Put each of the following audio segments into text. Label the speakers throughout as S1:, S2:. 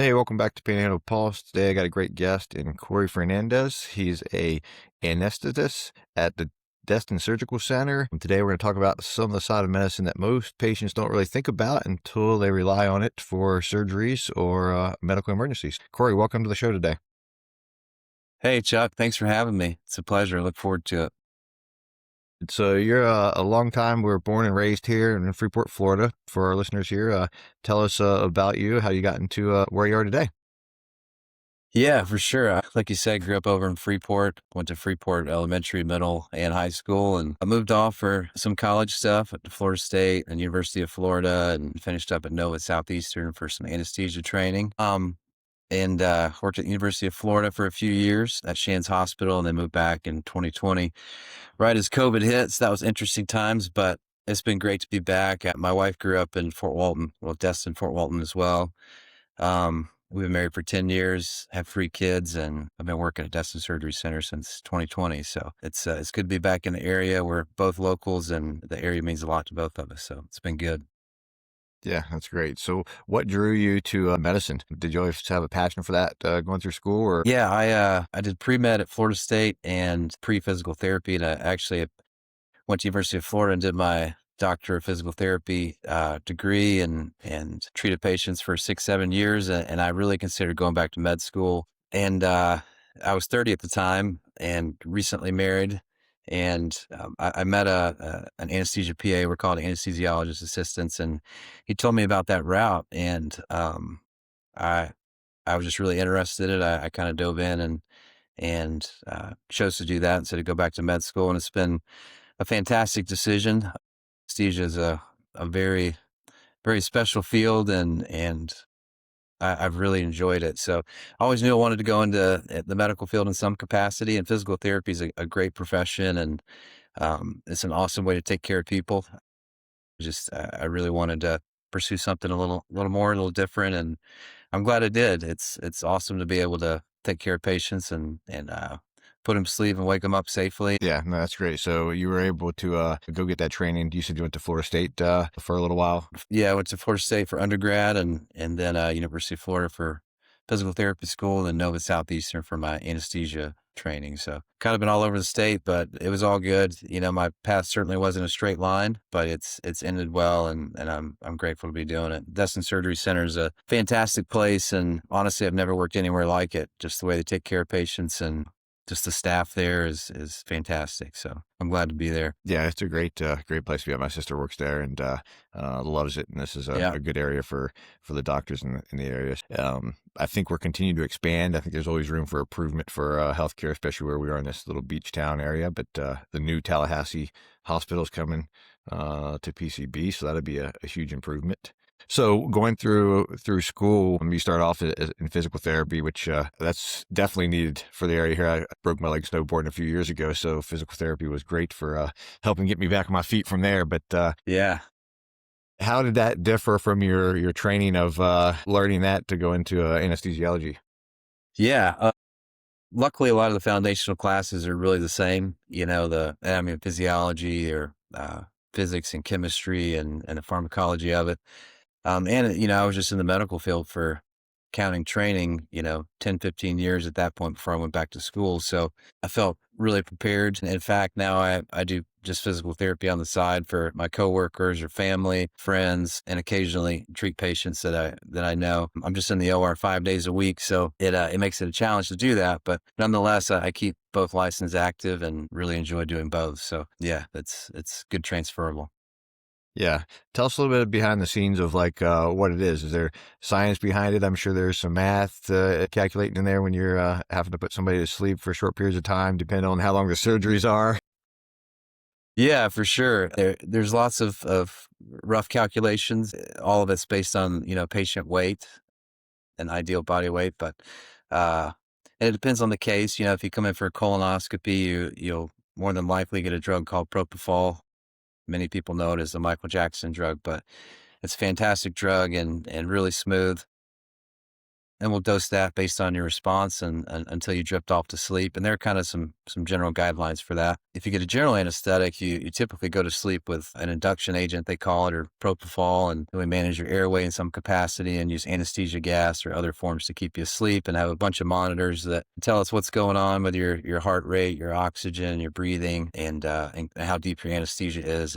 S1: Hey, welcome back to PanHandle Pulse. Today I got a great guest in Corey Fernandez. He's a anesthetist at the Destin Surgical Center. And today we're going to talk about some of the side of medicine that most patients don't really think about until they rely on it for surgeries or medical emergencies. Corey, welcome to the show today.
S2: Hey, Chuck, thanks for having me. It's a pleasure. I look forward to it.
S1: So you're a long time. We're born and raised here in Freeport, Florida. For our listeners here, tell us about you, how you got into where you are today.
S2: Yeah, for sure. Like you said, grew up over in Freeport, went to Freeport elementary, middle, and high school, and I moved off for some college stuff at Florida State and University of Florida and finished up at Nova Southeastern for some anesthesia training. And worked at University of Florida for a few years at Shands Hospital and then moved back in 2020, right as COVID hit. So that was interesting times, but it's been great to be back. My wife grew up in Fort Walton, well, Destin, Fort Walton as well. We've been married for 10 years, have 3 kids, and I've been working at Destin Surgery Center since 2020. So it's good to be back in the area. We're both locals and the area means a lot to both of us. So it's been good.
S1: Yeah, that's great. So what drew you to medicine? Did you always have a passion for that going through school or?
S2: Yeah, I did pre-med at Florida State and pre-physical therapy. And I actually went to University of Florida and did my doctor of physical therapy degree and treated patients for 6, 7 years. And I really considered going back to med school. And I was 30 at the time and recently married. And I met an anesthesia PA. We're called anesthesiologist assistants, and he told me about that route. And I I was just really interested in it. I kind of dove in and chose to do that instead of go back to med school. And it's been a fantastic decision. Anesthesia is a very, very special field and I've really enjoyed it. So I always knew I wanted to go into the medical field in some capacity, and physical therapy is a great profession and it's an awesome way to take care of people. I really wanted to pursue something a little more, a little different, and I'm glad I did. It's awesome to be able to take care of patients and put them to sleep and wake them up safely.
S1: Yeah, no, that's great. So you were able to go get that training. You said you went to Florida State for a little while.
S2: Yeah, I went to Florida State for undergrad and then University of Florida for physical therapy school, and then Nova Southeastern for my anesthesia training. So kind of been all over the state, but it was all good. My path certainly wasn't a straight line, but it's ended well, and I'm grateful to be doing it. Destin Surgery Center is a fantastic place, and honestly, I've never worked anywhere like it. Just the way they take care of patients and just the staff there is fantastic. So I'm glad to be there.
S1: Yeah, it's a great place to be at. My sister works there and loves it. And this is
S2: Yeah.
S1: a good area for the doctors in the area. I think we're continuing to expand. I think there's always room for improvement for healthcare, especially where we are in this little beach town area. But the new Tallahassee hospital is coming to PCB, so that'll be a huge improvement. So going through school, you start off in physical therapy, which that's definitely needed for the area here. I broke my leg snowboarding a few years ago, so physical therapy was great for helping get me back on my feet from there. But
S2: Yeah.
S1: how did that differ from your training of learning that to go into anesthesiology?
S2: Yeah. Luckily, a lot of the foundational classes are really the same. The anatomy and physiology or physics and chemistry and the pharmacology of it. I was just in the medical field for counting training, 10, 15 years at that point before I went back to school. So I felt really prepared. In fact, now I do just physical therapy on the side for my coworkers or family, friends, and occasionally treat patients that I know. I'm just in the OR 5 days a week. So it makes it a challenge to do that. But nonetheless, I keep both licenses active and really enjoy doing both. So yeah, it's good transferable.
S1: Yeah. Tell us a little bit behind the scenes of like what it is. Is there science behind it? I'm sure there's some math calculating in there when you're having to put somebody to sleep for short periods of time, depending on how long the surgeries are.
S2: Yeah, for sure. There's lots of rough calculations. All of it's based on, patient weight and ideal body weight, but uh, and it depends on the case. If you come in for a colonoscopy, you'll more than likely get a drug called propofol. Many people know it as the Michael Jackson drug, but it's a fantastic drug and really smooth. and we'll dose that based on your response and until you drift off to sleep. And there are kind of some general guidelines for that. If you get a general anesthetic, you typically go to sleep with an induction agent, they call it, or propofol, and we manage your airway in some capacity and use anesthesia gas or other forms to keep you asleep, and have a bunch of monitors that tell us what's going on with your heart rate, your oxygen, your breathing, and how deep your anesthesia is.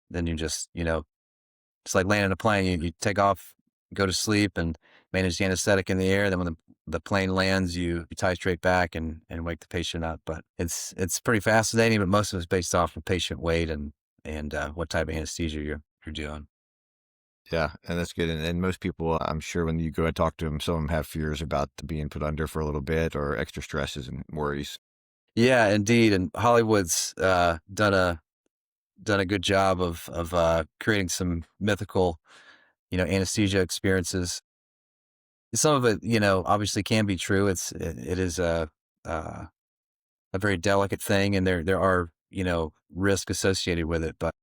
S2: Then you just, it's like landing a plane. You take off, go to sleep, and manage the anesthetic in the air. Then when the plane lands, you titrate back and wake the patient up. But it's pretty fascinating. But most of it's based off of patient weight and what type of anesthesia you're doing.
S1: Yeah, and that's good. And most people, I'm sure, when you go and talk to them, some of them have fears about being put under for a little bit or extra stresses and worries.
S2: Yeah, indeed. And Hollywood's done a good job of creating some mythical, anesthesia experiences. Some of it, obviously can be true. It is uh, a very delicate thing, and there are, risk associated with it. But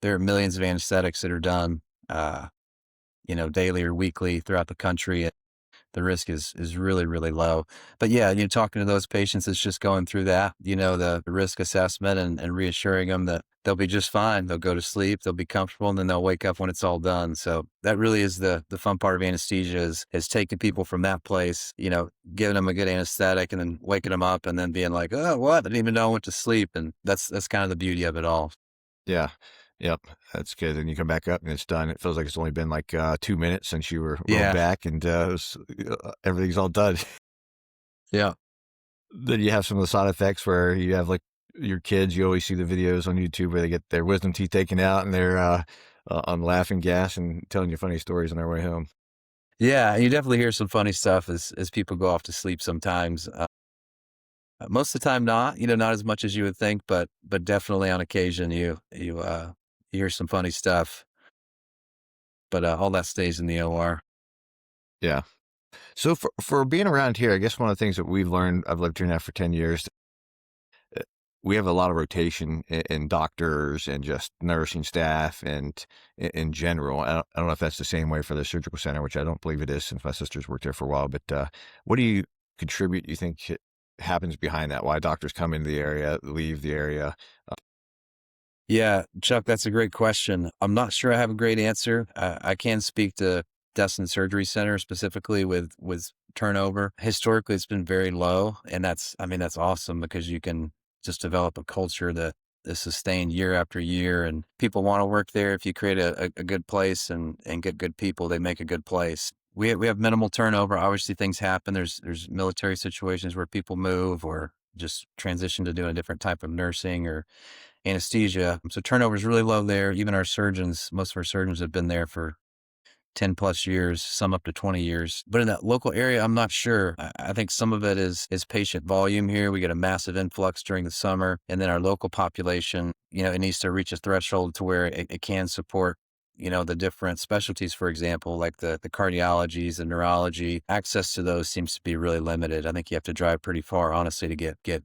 S2: there are millions of anesthetics that are done, daily or weekly throughout the country. The risk is really, really low. But yeah, talking to those patients, it's just going through that, the risk assessment and reassuring them that they'll be just fine. They'll go to sleep, they'll be comfortable, and then they'll wake up when it's all done. So that really is the fun part of anesthesia is taking people from that place, giving them a good anesthetic and then waking them up and then being like, oh, what? I didn't even know I went to sleep. And that's kind of the beauty of it all.
S1: Yeah. Yep. That's good. And you come back up and it's done. It feels like it's only been like 2 minutes since you were rolled
S2: Yeah.
S1: back and everything's all done.
S2: Yeah.
S1: Then you have some of the side effects where you have like your kids, you always see the videos on YouTube where they get their wisdom teeth taken out and they're on laughing gas and telling you funny stories on their way home.
S2: Yeah. You definitely hear some funny stuff as people go off to sleep sometimes. Most of the time, not, not as much as you would think, but definitely on occasion, you hear some funny stuff, but all that stays in the OR.
S1: Yeah. So for being around here, I guess one of the things that we've learned, I've lived here now for 10 years, uh, we have a lot of rotation in doctors and just nursing staff and in general. I don't know if that's the same way for the surgical center, which I don't believe it is since my sister's worked there for a while, but what do you contribute, you think happens behind that? Why doctors come into the area, leave the area?
S2: Yeah, Chuck, that's a great question. I'm not sure I have a great answer. I can speak to Destin Surgery Center specifically with turnover. Historically, it's been very low, and that's awesome because you can just develop a culture that is sustained year after year, and people want to work there. If you create a good place and get good people, they make a good place. We have minimal turnover. Obviously, things happen. There's military situations where people move or just transition to doing a different type of nursing or anesthesia. So turnover is really low there. Even most of our surgeons have been there for 10 plus years, some up to 20 years. But in that local area, I'm not sure. I think some of it is patient volume here. We get a massive influx during the summer. And then our local population, it needs to reach a threshold to where it can support, the different specialties, for example, like the cardiologies and neurology. Access to those seems to be really limited. I think you have to drive pretty far, honestly, to get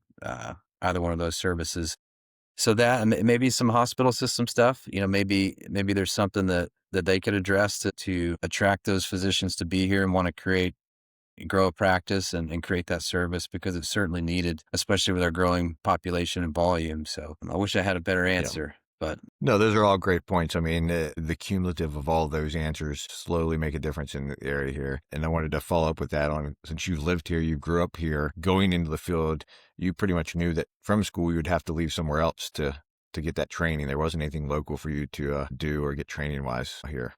S2: either one of those services. So that and maybe some hospital system stuff, maybe there's something that they could address to attract those physicians to be here and want to grow a practice and create that service because it's certainly needed, especially with our growing population and volume. So I wish I had a better answer, but
S1: No, those are all great points. I mean, the cumulative of all those answers slowly make a difference in the area here. And I wanted to follow up with that on, since you've lived here, you grew up here, going into the field, you pretty much knew that from school you would have to leave somewhere else to get that training. There wasn't anything local for you to do or get training wise here.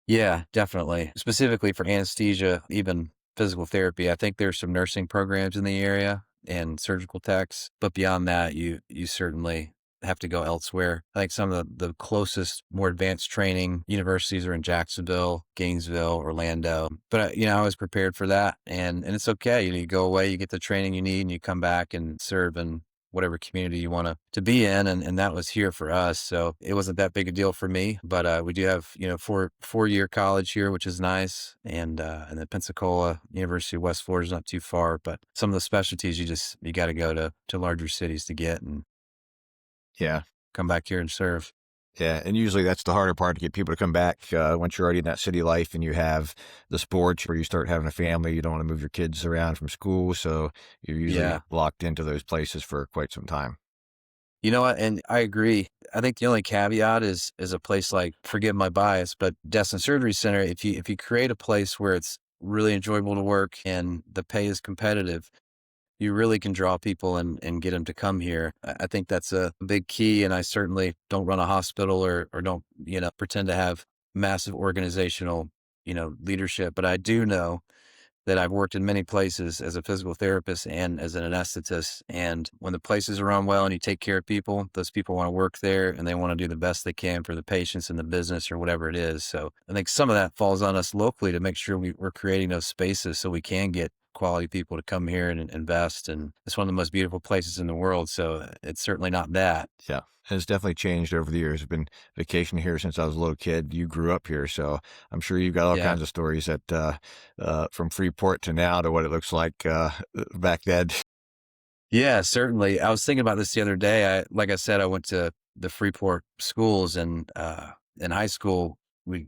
S2: yeah, definitely. Specifically for anesthesia, even physical therapy. I think there's some nursing programs in the area and surgical techs, but beyond that, you certainly have to go elsewhere. I think some of the closest, more advanced training universities are in Jacksonville, Gainesville, Orlando. But I was prepared for that, and it's okay. You go away, you get the training you need, and you come back and serve in whatever community you want to be in. And that was here for us. So it wasn't that big a deal for me, but we do have, 4-year college here, which is nice. And then Pensacola, University of West Florida is not too far, but some of the specialties you got to go to larger cities to get and
S1: Yeah.
S2: come back here and serve.
S1: Yeah, and usually that's the harder part to get people to come back once you're already in that city life and you have the sports where you start having a family. You don't want to move your kids around from school, so you're usually
S2: Yeah.
S1: locked into those places for quite some time.
S2: You know what? And I agree. I think the only caveat is a place like, forgive my bias, but Destin Surgery Center, if you create a place where it's really enjoyable to work and the pay is competitive, you really can draw people and get them to come here. I think that's a big key. And I certainly don't run a hospital or don't, pretend to have massive organizational, leadership. But I do know that I've worked in many places as a physical therapist and as an anesthetist. And when the places are run well and you take care of people, those people want to work there and they want to do the best they can for the patients and the business or whatever it is. So I think some of that falls on us locally to make sure we're creating those spaces so we can get quality people to come here and invest. And it's one of the most beautiful places in the world. So it's certainly not that.
S1: Yeah, and it's definitely changed over the years. I've been vacationing here since I was a little kid. You grew up here, so I'm sure you've got all
S2: Yeah.
S1: kinds of stories that from Freeport to now to what it looks like back then.
S2: Yeah, certainly. I was thinking about this the other day. Like I said, I went to the Freeport schools and in high school, we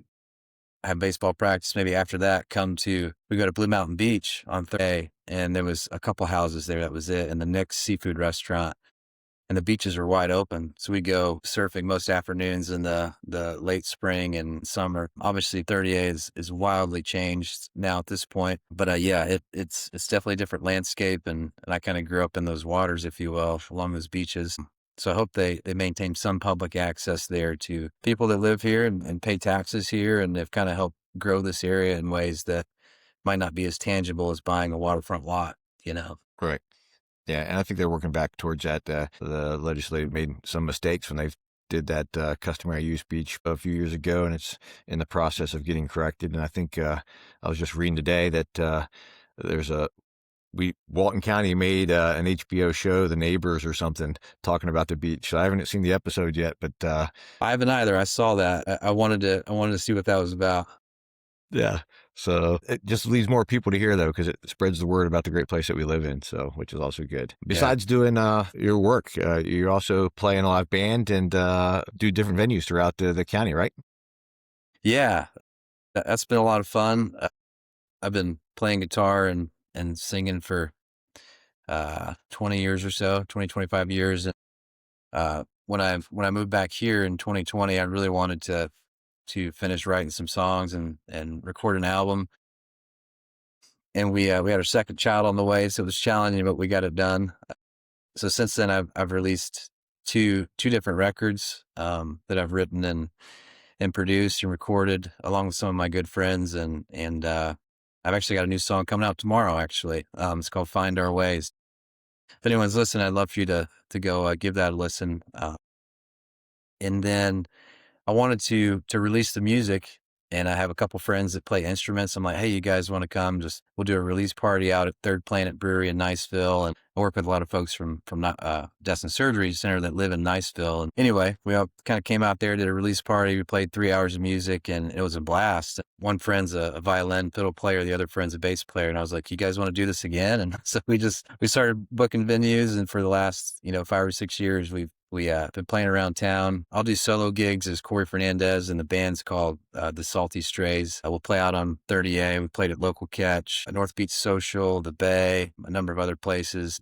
S2: have baseball practice. Maybe after that, we go to Blue Mountain Beach on Thursday, and there was a couple houses there. That was it. And the Nick's seafood restaurant, and the beaches are wide open. So we go surfing most afternoons in the late spring and summer. Obviously 30A is wildly changed now at this point. But yeah, it's definitely a different landscape and I kind of grew up in those waters, if you will, along those beaches. So I hope they maintain some public access there to people that live here and pay taxes here, and they've kind of helped grow this area in ways that might not be as tangible as buying a waterfront lot, you know?
S1: Right. Yeah, and I think they're working back towards that. The legislature made some mistakes when they did that customary use beach a few years ago, and it's in the process of getting corrected. And I think I was just reading today that there's Walton County made an HBO show, The Neighbors or something, talking about the beach. So I haven't seen the episode yet, but
S2: I haven't either. I saw that. I wanted to see what that was about.
S1: yeah. So it just leads more people to hear though, because it spreads the word about the great place that we live in. So, which is also good.
S2: Yeah.
S1: Besides doing your work, you're also playing a live band and do different venues throughout the county, right?
S2: Yeah. That's been a lot of fun. I've been playing guitar and singing for 20 years or so, 25 years. And when I moved back here in 2020, I really wanted to finish writing some songs and record an album. And we had our second child on the way, so it was challenging, but we got it done. So since then, I've released two different records that I've written and produced and recorded along with some of my good friends, and I've actually got a new song coming out tomorrow. Actually, it's called "Find Our Ways." If anyone's listening, I'd love for you to go give that a listen. And then I wanted to release the music, and I have a couple friends that play instruments. I'm like, hey, you guys want to come? We'll do a release party out at Third Planet Brewery in Niceville, and I work with a lot of folks from Destin Surgery Center that live in Niceville. And anyway, we all kind of came out there, did a release party. We played 3 hours of music, and it was a blast. One friend's a violin fiddle player, the other friend's a bass player, and I was like, you guys want to do this again? And so we started booking venues, and for the last 5 or 6 years, we've been playing around town. I'll do solo gigs as Corey Fernandez, and the band's called the Salty Strays. We'll play out on 30A. We played at Local Catch, North Beach Social, the Bay, a number of other places.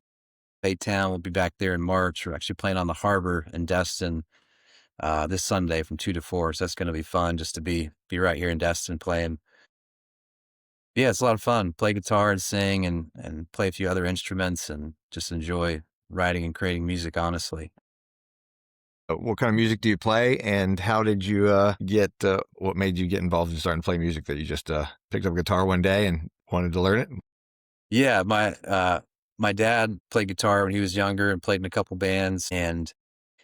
S2: Baytown, we'll be back there in March. We're actually playing on the harbor in Destin this Sunday from 2 to 4. So that's going to be fun just to be right here in Destin playing. Yeah, it's a lot of fun. Play guitar and sing and play a few other instruments and just enjoy writing and creating music, honestly.
S1: What kind of music do you play, and how did you what made you get involved in starting to play music? That you just picked up a guitar one day and wanted to learn it?
S2: Yeah, my dad played guitar when he was younger and played in a couple bands, and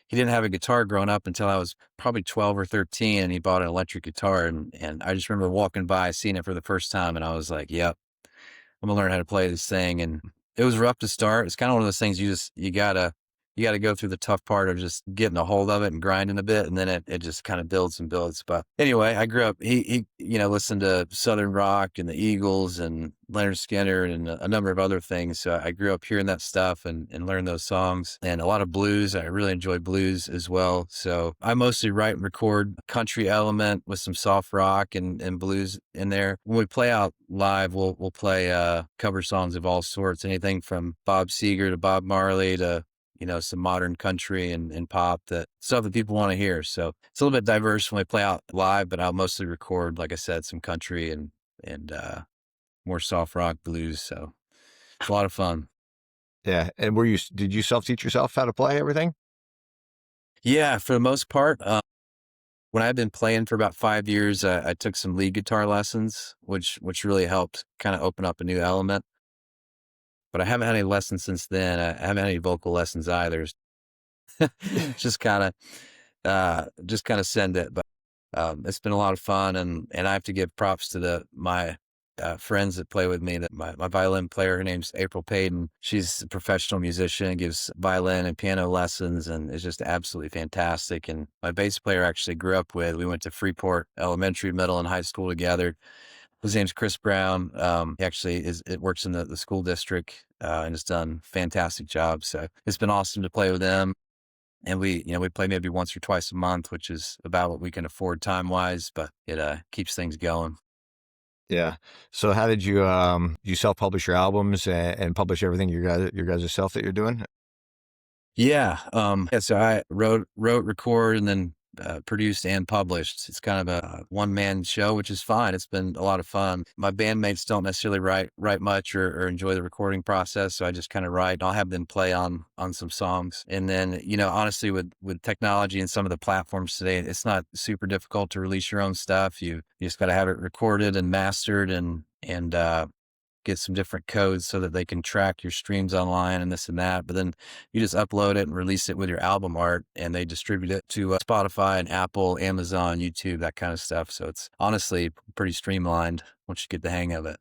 S2: he didn't have a guitar growing up until I was probably 12 or 13, and he bought an electric guitar, and I just remember walking by, seeing it for the first time, and I was like, yep, I'm gonna learn how to play this thing. And it was rough to start. It's kind of one of those things you gotta you got to go through the tough part of just getting a hold of it and grinding a bit, and then it just kind of builds and builds. But anyway, I grew up, he listened to Southern rock and the Eagles and Leonard Skinner and a number of other things. So I grew up hearing that stuff and learned those songs, and a lot of blues. I really enjoy blues as well. So I mostly write and record country element with some soft rock and blues in there. When we play out live, we'll play cover songs of all sorts, anything from Bob Seger to Bob Marley to some modern country and pop, that stuff that people want to hear. So it's a little bit diverse when we play out live, but I'll mostly record, like I said, some country and more soft rock blues. So it's a lot of fun.
S1: Yeah. And did you self-teach yourself how to play everything?
S2: Yeah, for the most part. When I've been playing for about 5 years, I took some lead guitar lessons, which really helped kind of open up a new element. But I haven't had any lessons since then. I haven't had any vocal lessons either. just kind of send it. But it's been a lot of fun, and I have to give props to my friends that play with me. That my violin player, her name's April Payton. She's a professional musician, gives violin and piano lessons, and is just absolutely fantastic. And my bass player I actually grew up with. We went to Freeport elementary, middle, and high school together. His name's Chris Brown. He actually works in the school district and has done a fantastic job. So it's been awesome to play with them. And we play maybe once or twice a month, which is about what we can afford time wise, but it keeps things going.
S1: Yeah. So how did you self-publish your albums and publish everything your guys' self that you're doing?
S2: Yeah. So I wrote, record, and then produced and published. It's kind of a one-man show, which is fine. It's been a lot of fun. My bandmates don't necessarily write much or enjoy the recording process, so I just kind of write. I'll have them play on some songs. And then, honestly, with technology and some of the platforms today, it's not super difficult to release your own stuff. You just got to have it recorded and mastered and get some different codes so that they can track your streams online and this and that. But then you just upload it and release it with your album art, and they distribute it to Spotify and Apple, Amazon, YouTube, that kind of stuff. So it's honestly pretty streamlined once you get the hang of it.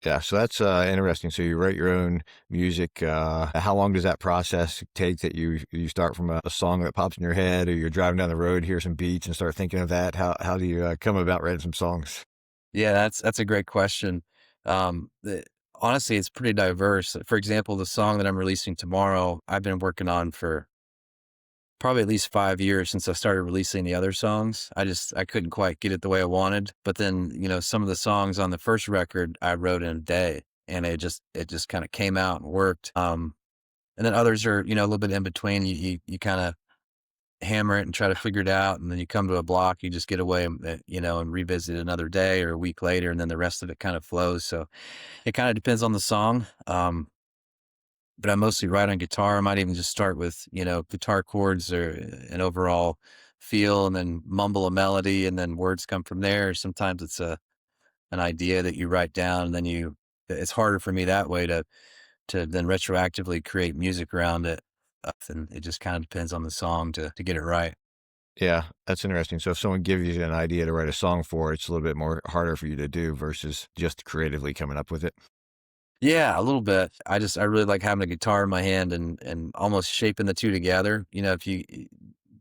S1: Yeah. So that's interesting. So you write your own music. How long does that process take that you start from a song that pops in your head, or you're driving down the road, hear some beats and start thinking of that? How do you come about writing some songs?
S2: Yeah, that's a great question. Honestly, it's pretty diverse. For example, the song that I'm releasing tomorrow, I've been working on for probably at least 5 years since I started releasing the other songs. I couldn't quite get it the way I wanted. But then, some of the songs on the first record I wrote in a day, and it just kind of came out and worked. And then others are, a little bit in between. You kind of hammer it and try to figure it out, and then you come to a block, you just get away, and revisit it another day or a week later, and then the rest of it kind of flows. So it kind of depends on the song. But I mostly write on guitar. I might even just start with, guitar chords or an overall feel, and then mumble a melody, and then words come from there. Sometimes it's an idea that you write down, and then it's harder for me that way to then retroactively create music around it. And it just kind of depends on the song to get it right.
S1: Yeah, that's interesting. So if someone gives you an idea to write a song for, it's a little bit more harder for you to do versus just creatively coming up with it.
S2: Yeah, a little bit. I really like having a guitar in my hand and almost shaping the two together.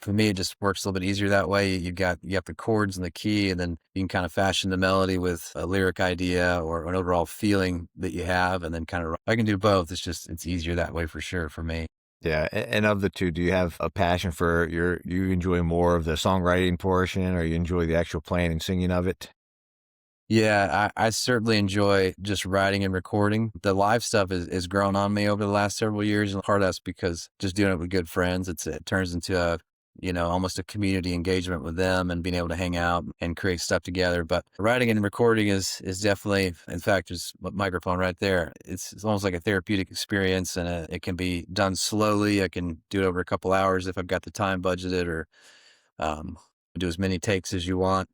S2: For me, it just works a little bit easier that way. You have the chords and the key, and then you can kind of fashion the melody with a lyric idea or an overall feeling that you have, and then I can do both. It's easier that way for sure for me.
S1: Yeah. And of the two, do you have a passion for you enjoy more of the songwriting portion, or you enjoy the actual playing and singing of it?
S2: Yeah, I certainly enjoy just writing and recording. The live stuff is grown on me over the last several years, and part of that's because just doing it with good friends, it turns into almost a community engagement with them and being able to hang out and create stuff together. But writing and recording is definitely, in fact, there's a microphone right there. It's almost like a therapeutic experience, and it can be done slowly. I can do it over a couple hours if I've got the time budgeted, or do as many takes as you want.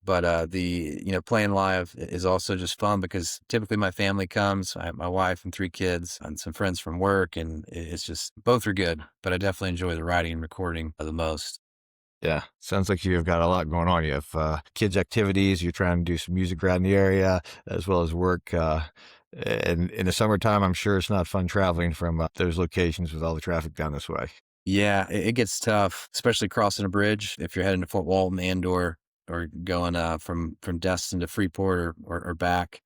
S2: But playing live is also just fun because typically my family comes. I have my wife and 3 kids and some friends from work, and it's just both are good. But I definitely enjoy the writing and recording the most.
S1: Yeah, sounds like you've got a lot going on. You have kids' activities. You're trying to do some music around the area as well as work. And in the summertime, I'm sure it's not fun traveling from those locations with all the traffic down this way.
S2: Yeah, it gets tough, especially crossing a bridge if you're heading to Fort Walton and or going from Destin to Freeport or back.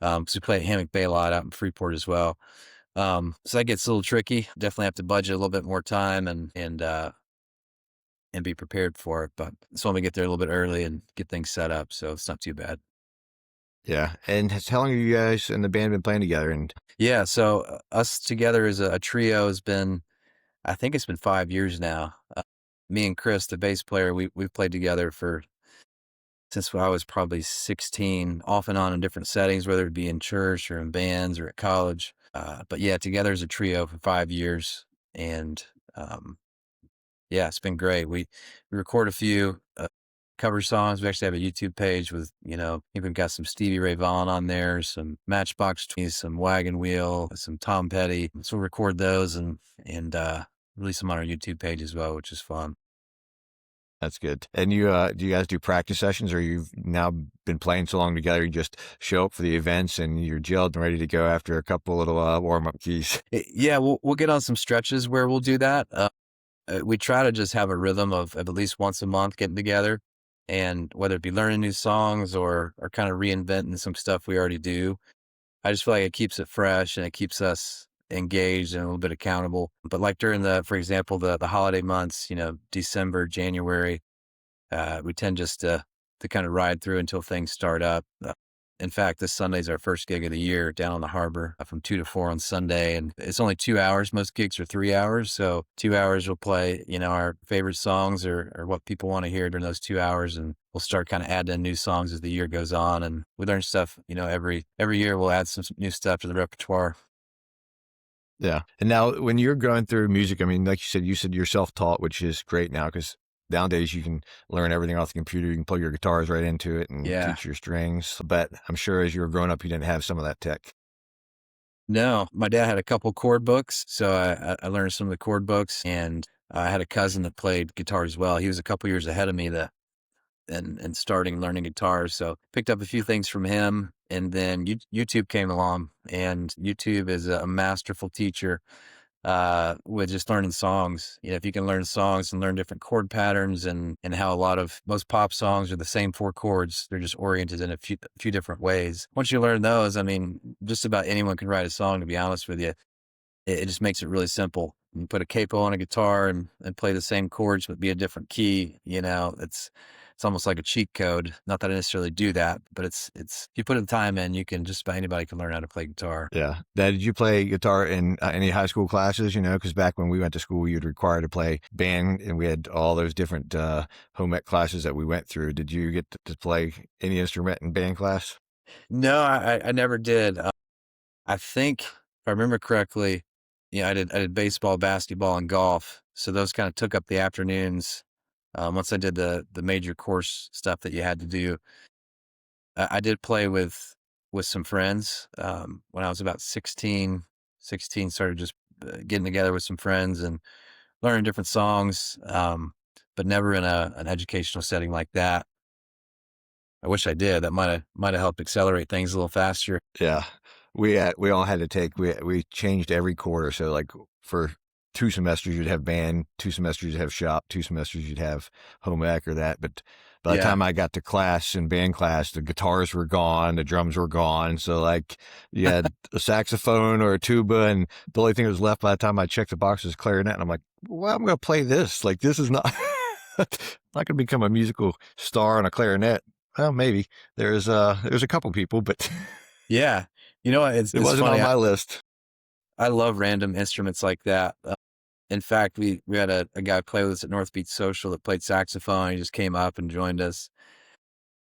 S2: So we play at Hammock Bay a lot out in Freeport as well. So that gets a little tricky. Definitely have to budget a little bit more time and be prepared for it. But so we get there a little bit early and get things set up, so it's not too bad.
S1: Yeah. And how long have you guys and the band been playing together? And
S2: Yeah, so us together as a trio has been, I think it's been 5 years now. Me and Chris, the bass player, we've played together for since I was probably 16, off and on in different settings, whether it be in church or in bands or at college. But yeah, together as a trio for 5 years, and um, yeah, it's been great. We record a few cover songs. We actually have a YouTube page with, even got some Stevie Ray Vaughan on there, some Matchbox 20, some Wagon Wheel, some Tom Petty. So we'll record those and release them on our YouTube page as well, which is fun.
S1: that's good. And you, do you guys do practice sessions, or you've now been playing so long together, you just show up for the events and you're gelled and ready to go after a couple little warm up keys?
S2: Yeah, we'll get on some stretches where we'll do that. We try to just have a rhythm of at least once a month getting together, and whether it be learning new songs or kind of reinventing some stuff we already do. I just feel like it keeps it fresh and it keeps us engaged and a little bit accountable. But like during for example, the holiday months, December, January, we tend just to kind of ride through until things start up. In fact, this Sunday's our first gig of the year down on the harbor from 2 to 4 on Sunday. And it's only 2 hours. Most gigs are 3 hours. So 2 hours we'll play, our favorite songs or what people want to hear during those 2 hours. And we'll start kind of adding in new songs as the year goes on. And we learn stuff, every year we'll add some new stuff to the repertoire.
S1: Yeah. And now when you're going through music, I mean, like you said you're self-taught, which is great now because nowadays you can learn everything off the computer. You can plug your guitars right into it and
S2: Yeah.
S1: teach your strings. But I'm sure as you were growing up, you didn't have some of that tech.
S2: No, my dad had a couple chord books. So I learned some of the chord books, and I had a cousin that played guitar as well. He was a couple years ahead of me and starting learning guitar. So picked up a few things from him. And then YouTube came along, and YouTube is a masterful teacher with just learning songs. If you can learn songs and learn different chord patterns and how most pop songs are the same 4 chords, they're just oriented in a few different ways. Once you learn those, I mean, just about anyone can write a song, to be honest with you. It just makes it really simple. You put a capo on a guitar and play the same chords, but be a different key. It's almost like a cheat code. Not that I necessarily do that, but it's if you put the time in, just about anybody can learn how to play guitar.
S1: Yeah. Now, did you play guitar in any high school classes? Because back when we went to school, you'd require to play band, and we had all those different home ec classes that we went through. Did you get to play any instrument in band class?
S2: No, I never did. I think if I remember correctly, I did baseball, basketball, and golf. So those kind of took up the afternoons. Once I did the major course stuff that you had to do, I did play with some friends when I was about 16. Started just getting together with some friends and learning different songs, but never in an educational setting like that. I wish I did. That might have helped accelerate things a little faster.
S1: Yeah. We all had to take, we changed every quarter. So like for 2 semesters, you'd have band, 2 semesters, you'd have shop, 2 semesters, you'd have home ec or that. But by the time I got to class and band class, the guitars were gone, the drums were gone. So like you had a saxophone or a tuba, and the only thing that was left by the time I checked the box was clarinet. And I'm like, well, I'm going to play this. Like, this is not, I'm not going to become a musical star on a clarinet. Well, maybe there's a couple people, but
S2: yeah, it wasn't
S1: funny. On my list.
S2: I love random instruments like that. In fact, we had a guy play with us at North Beach Social that played saxophone. He just came up and joined us.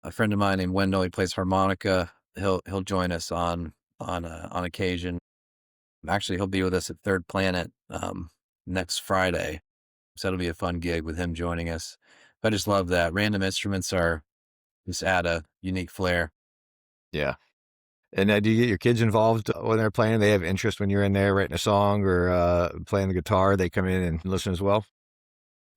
S2: A friend of mine named Wendell, he plays harmonica. He'll join us on occasion. Actually, he'll be with us at Third Planet next Friday, so that'll be a fun gig with him joining us. I just love that random instruments just add a unique flair.
S1: Yeah. And do you get your kids involved when they're playing? They have interest when you're in there writing a song or playing the guitar. They come in and listen as well.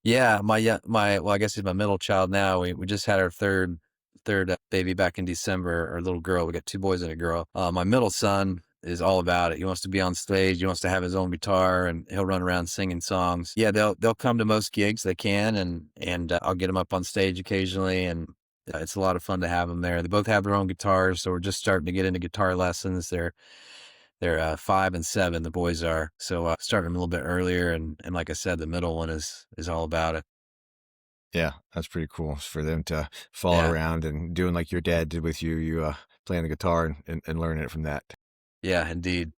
S2: Yeah, well, I guess he's my middle child now. We just had our third third baby back in December, or little girl. We got 2 boys and a girl. My middle son is all about it. He wants to be on stage. He wants to have his own guitar, and he'll run around singing songs. Yeah, they'll come to most gigs they can, and I'll get them up on stage occasionally, and it's a lot of fun to have them there. They both have their own guitars, so we're just starting to get into guitar lessons. They're 5 and 7. The boys are, so starting them a little bit earlier, and like I said, the middle one is all about it.
S1: Yeah, that's pretty cool for them to follow
S2: Yeah,
S1: around and doing like your dad did with you, playing the guitar and learning it from that.
S2: yeah, indeed.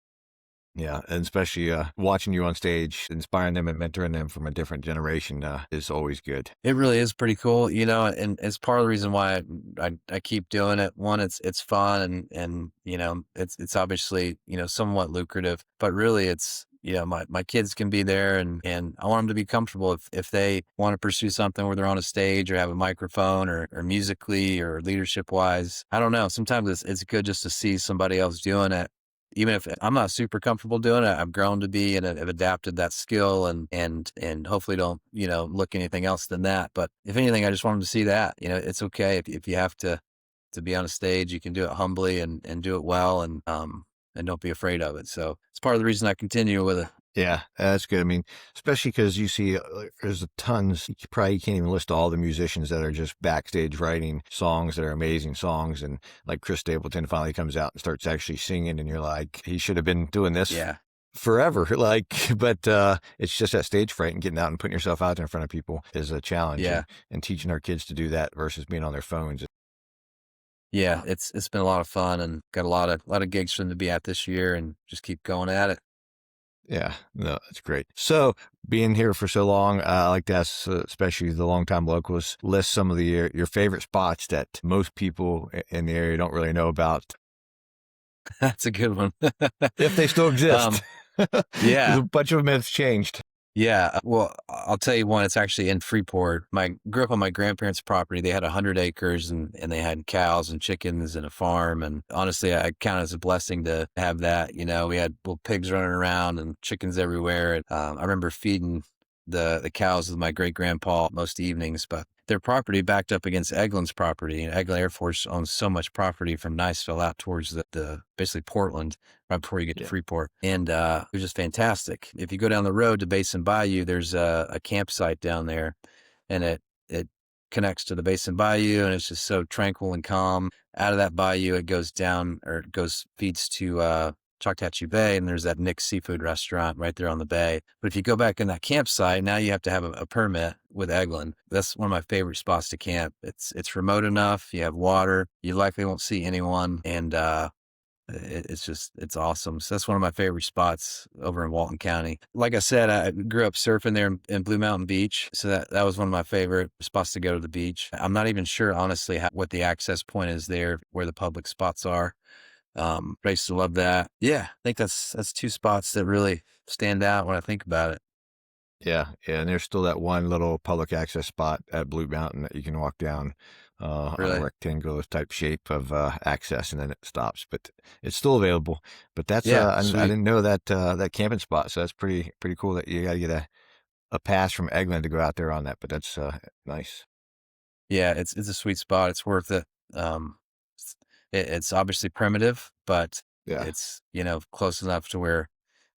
S1: Yeah, and especially watching you on stage, inspiring them and mentoring them from a different generation is always good.
S2: It really is pretty cool, and it's part of the reason why I keep doing it. One, it's fun, and it's obviously somewhat lucrative, but really it's my kids can be there, and I want them to be comfortable if they want to pursue something where they're on a stage or have a microphone, or musically or leadership wise. I don't know. Sometimes it's good just to see somebody else doing it. Even if I'm not super comfortable doing it, I've grown to be, and have adapted that skill, and hopefully don't, look anything else than that. But if anything, I just want them to see that, it's okay if you have to be on a stage, you can do it humbly and do it well, and don't be afraid of it. So it's part of the reason I continue with it.
S1: Yeah, that's good. I mean, especially because you see there's tons, you probably can't even list all the musicians that are just backstage writing songs that are amazing songs. And like Chris Stapleton finally comes out and starts actually singing, and you're like, he should have been doing this
S2: Yeah.
S1: forever. Like, but it's just that stage fright, and getting out and putting yourself out there in front of people is a challenge.
S2: Yeah.
S1: And teaching our kids to do that versus being on their phones.
S2: Yeah. It's been a lot of fun, and got a lot of gigs for them to be at this year, and just keep going at it.
S1: Yeah, no, that's great. So being here for so long, I like to ask, especially the longtime locals, list some of your favorite spots that most people in the area don't really know about,
S2: That's a good one.
S1: if they still exist.
S2: Yeah.
S1: A bunch of them have changed.
S2: Yeah, well, I'll tell you one. It's actually in Freeport. Grew up on my grandparents' property. They had 100 acres, and they had cows and chickens and a farm. And honestly, I count it as a blessing to have that. We had little pigs running around and chickens everywhere. And I remember feeding the cows with my great grandpa most evenings. But their property backed up against Eglin's property, and Eglin Air Force owns so much property from Niceville out towards the basically Portland, right before you get to
S1: Yeah.
S2: Freeport. And it was just fantastic. If you go down the road to Basin Bayou, there's a campsite down there, and it connects to the Basin Bayou, and it's just so tranquil and calm. Out of that bayou, it goes down, or feeds to Choctaw Bay, and there's that Nick's Seafood restaurant right there on the bay. But if you go back in that campsite, now you have to have a permit with Eglin. That's one of my favorite spots to camp. It's remote enough. You have water. You likely won't see anyone, and it's awesome. So that's one of my favorite spots over in Walton County. Like I said, I grew up surfing there in Blue Mountain Beach, so that was one of my favorite spots to go to the beach. I'm not even sure, honestly, what the access point is there, where the public spots are. But I used to love that. Yeah, I think that's 2 spots that really stand out when I think about it.
S1: Yeah, and there's still that one little public access spot at Blue Mountain that you can walk down on a
S2: Really?
S1: rectangular type shape of access, and then it stops. But it's still available. But that's
S2: Yeah,
S1: I
S2: sweet.
S1: didn't know that that camping spot. So that's pretty cool that you got to get a pass from Eglin to go out there on that. But that's nice.
S2: Yeah, it's a sweet spot. It's worth it. It's, it's obviously primitive, but
S1: Yeah.
S2: it's close enough to where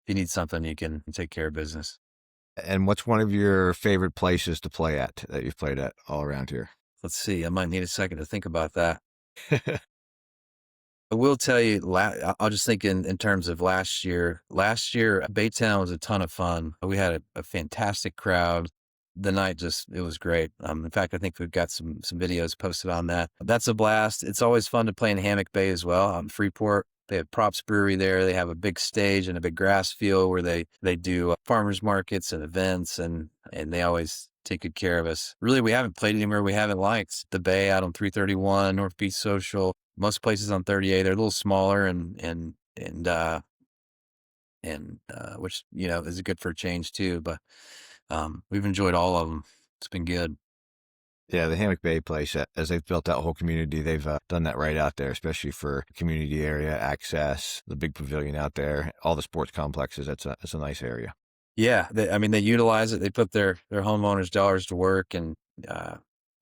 S2: if you need something, you can take care of business.
S1: And what's one of your favorite places to play at that you've played at all around here?
S2: Let's see. I might need a second to think about that. I will tell you, I'll just think in terms of last year. Last year, Baytown was a ton of fun. We had a fantastic crowd. The night it was great. In fact, I think we've got some videos posted on that. That's a blast. It's always fun to play in Hammock Bay as well. Freeport, they have Props Brewery there. They have a big stage and a big grass field where they do farmers markets and events, and they always take good care of us. Really, we haven't played anywhere we haven't liked. The Bay out on 331, North Beach Social, most places on 38. They're a little smaller and which is good for a change too. But we've enjoyed all of them. It's been good.
S1: Yeah, the Hammock Bay place, as they've built that whole community, they've done that right out there, especially for community area access, the big pavilion out there, all the sports complexes. That's a nice area.
S2: Yeah, they utilize it. They put their homeowners' dollars to work, and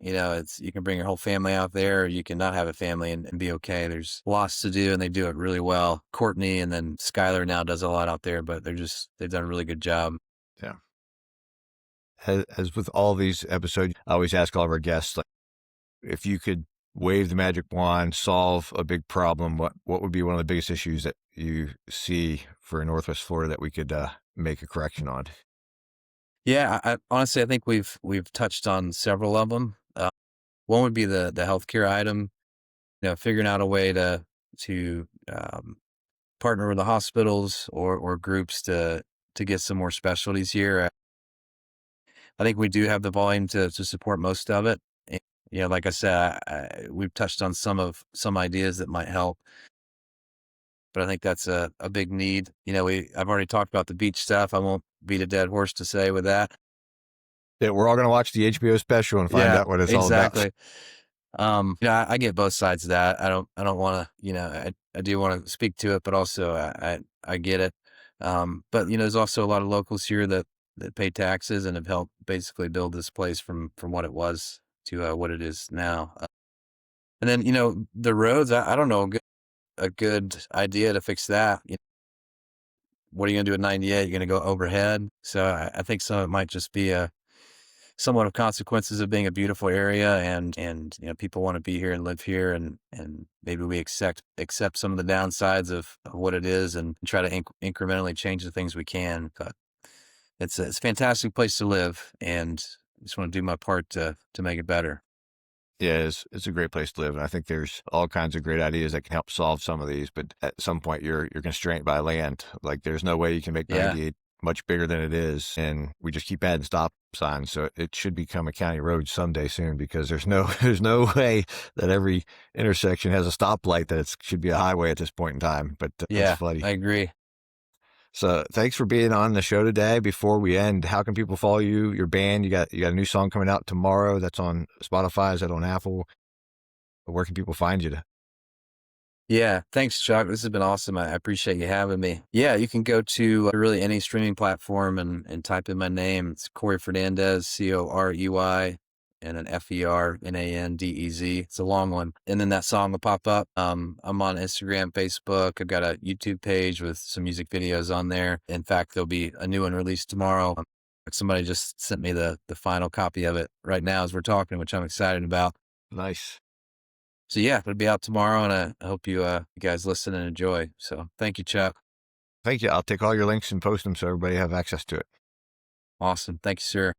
S2: You can bring your whole family out there, or you can not have a family and be okay. There's lots to do, and they do it really well. Courtney and then Skylar now does a lot out there, but they've done a really good job.
S1: Yeah. As with all these episodes, I always ask all of our guests, like, if you could wave the magic wand, solve a big problem, what would be one of the biggest issues that you see for Northwest Florida that we could make a correction on?
S2: Yeah, I honestly, I think we've touched on several of them. One would be the healthcare item. Figuring out a way to partner with the hospitals or groups to get some more specialties here. I think we do have the volume to support most of it. And, like I said, we've touched on some ideas that might help, but I think that's a big need. I've already talked about the beach stuff. I won't beat a dead horse to say with that.
S1: Yeah, we're all going to watch the HBO special and find out what it's all about.
S2: Exactly. I get both sides of that. I don't want to, I do want to speak to it, but also I get it. But there's also a lot of locals here that pay taxes and have helped basically build this place from what it was to what it is now. And then the roads. I don't know a good idea to fix that. What are you gonna do at 98? You're gonna go overhead. So I think some of it might just be somewhat of consequences of being a beautiful area, and people want to be here and live here, and maybe we accept some of the downsides of what it is and try to incrementally change the things we can. But it's a fantastic place to live, and I just want to do my part to make it better.
S1: Yeah, it's a great place to live, and I think there's all kinds of great ideas that can help solve some of these. But at some point, you're constrained by land. Like, there's no way you can make
S2: Yeah.
S1: 98 much bigger than it is, and we just keep adding stop signs. So it should become a county road someday soon, because there's no there's no way that every intersection has a stoplight that it should be a highway at this point in time. But
S2: Yeah,
S1: it's funny.
S2: I agree.
S1: So thanks for being on the show today. Before we end, how can people follow you, your band? You got a new song coming out tomorrow that's on Spotify. Is that on Apple? Where can people find you?
S2: Yeah, thanks, Chuck. This has been awesome. I appreciate you having me. Yeah, you can go to really any streaming platform and type in my name. It's Corey Fernandez, Corey, and an Fernandez. It's a long one. And then that song will pop up. I'm on Instagram, Facebook. I've got a YouTube page with some music videos on there. In fact, there'll be a new one released tomorrow. Somebody just sent me the final copy of it right now as we're talking, which I'm excited about.
S1: Nice.
S2: So yeah, it'll be out tomorrow, and I hope you guys listen and enjoy. So thank you, Chuck.
S1: Thank you. I'll take all your links and post them so everybody have access to it.
S2: Awesome. Thank you, sir.